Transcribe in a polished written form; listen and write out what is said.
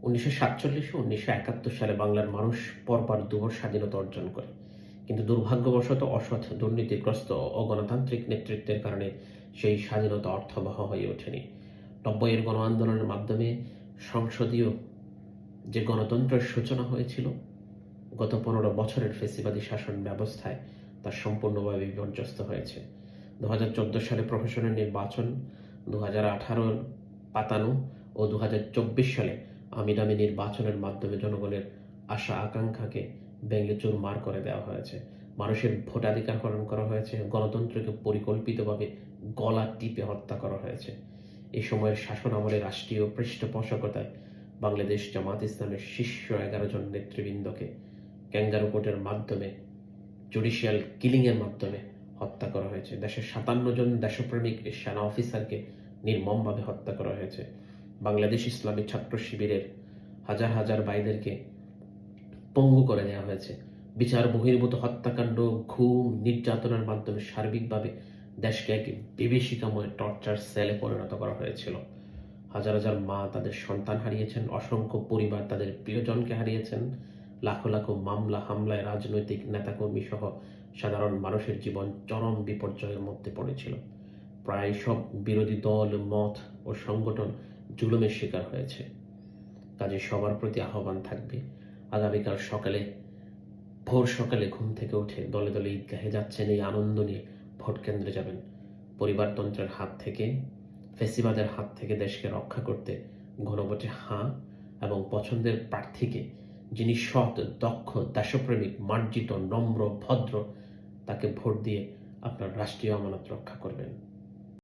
1947 ও 1971 সালে বাংলার মানুষ পরপর দুবার স্বাধীনতা অর্জন করে, কিন্তু দুর্ভাগ্যবশত অসৎ, দুর্নীতিগ্রস্ত ও অগণতান্ত্রিক নেতৃত্বের কারণে সেই স্বাধীনতা অর্থবহ হয়ে ওঠেনি। 90-এর গণ আন্দোলনের মাধ্যমে সংসদীয় যে গণতন্ত্রের সূচনা হয়েছিল, গত 15 বছরের ফ্যাসিবাদী শাসন ব্যবস্থায় তা সম্পূর্ণভাবে বিপর্যস্ত হয়েছে। 2014 সালে প্রফেশনাল নির্বাচন, 2018 পাতানো ও 2024 সালে আমিরামি নির্বাচনের মাধ্যমে জনগণের আশা আকাঙ্ক্ষাকে ভেঙে চুরমার করে দেওয়া হয়েছে। মানুষের ভোটাধিকার হরণ করা হয়েছে, গণতন্ত্রকে পরিকল্পিতভাবে গলা টিপে হত্যা করা হয়েছে। এই সময়ের শাসন আমলে রাষ্ট্রীয় পৃষ্ঠপোষকতায় বাংলাদেশ জামাত ইসলামের শীর্ষ 11 জন নেতৃবৃন্দকে ক্যাঙ্গারু কোর্টের মাধ্যমে, জুডিশিয়াল কিলিংয়ের মাধ্যমে হত্যা করা হয়েছে। দেশের 57 জন দেশপ্রেমিক সেনা অফিসারকে নির্মমভাবে হত্যা করা হয়েছে। বাংলাদেশ ইসলামী ছাত্র শিবিরের হাজার হাজার ভাইদেরকে পঙ্গু করে দেওয়া হয়েছে। বিচার বহির্ভূত হত্যাকাণ্ড, ঘুম, নির্যাতনের মাধ্যমে সার্বিকভাবে দেশকে এক বিভীষিকাময় টর্চার সেলে পরিণত করা হয়েছিল। হাজার হাজার মা তাদের সন্তান হারিয়েছেন, অসংখ্য পরিবার তাদের প্রিয়জনকে হারিয়েছেন, লাখো লাখো মামলা হামলায় রাজনৈতিক নেতাকর্মী সহ সাধারণ মানুষের জীবন চরম বিপর্যয়ের মধ্যে পড়েছিল। প্রায় সব বিরোধী দল, মত ও সংগঠন জুলুমের শিকার হয়েছে। কাজে সবার প্রতি আহ্বান থাকবে, আগামীকাল ভোর সকালে ঘুম থেকে উঠে দলে দলে ঈদগাহে যাচ্ছেন, এই আনন্দ নিয়ে ভোট কেন্দ্রে যাবেন। পরিবারতন্ত্রের হাত থেকে, ফ্যাসিবাদের হাত থেকে দেশকে রক্ষা করতে গণভোটে হাঁ এবং পছন্দের প্রার্থীকে, যিনি সৎ, দক্ষ, দেশপ্রেমিক, মার্জিত, নম্র, ভদ্র, তাকে ভোট দিয়ে আপনার রাষ্ট্রীয় আমানত রক্ষা করবেন।